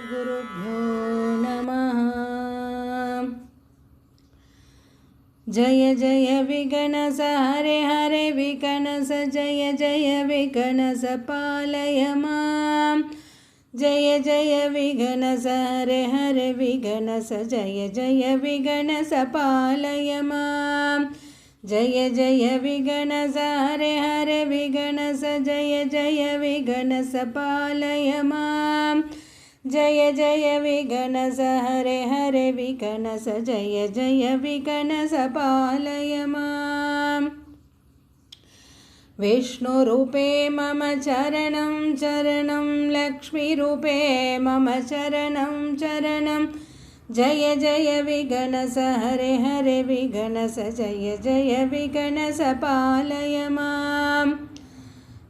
श्रीगुरुभ्यो नमः। जय जय विगणस हरे हरे विगणस जय जय विगणस पालय मां। जय जय विगणस हरे हरे विगणस जय जय विगणस पालय मां। जय जय विगणस हरे हरे विगणस जय जय विगणस पालय मां। जय जय विगणस हरे हरे विगणस जय जय विगणस पालय मां। विष्णुरूपे मम चरणं चरणं लक्ष्मीरूपे मम चरणं चरणं। जय जय विगणस हरे हरे विगणस जय जय विगणस पालय मां।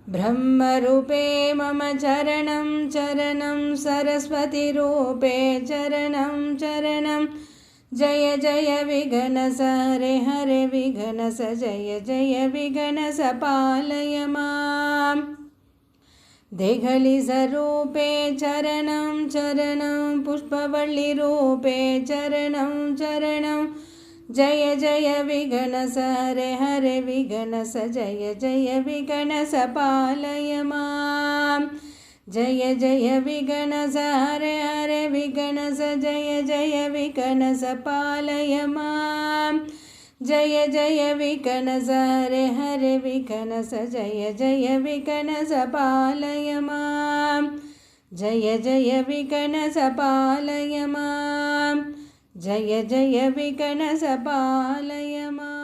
ब्रह्मरूपे मम चरणं चरणं सरस्वतीरूपे चरणं चरणं। जय जय विगणस हरे हरे विगणस जय जय विगणस पालय मां। देहलीसरूपे चरणं चरणं पुष्पवल्लीरूपे चरणं चरणं। जय जय विगणस हरे हरे विगणस जय जय विगणस पालय मां। जय जय विगणस हरे हरे विगणस जय जय विगणस पालय मां। जय जय विगणस हरे हरे विगणस जय जय विगणस पालय मां। जय जय विगणस पालय मां। जय जय विगणस पालय मां।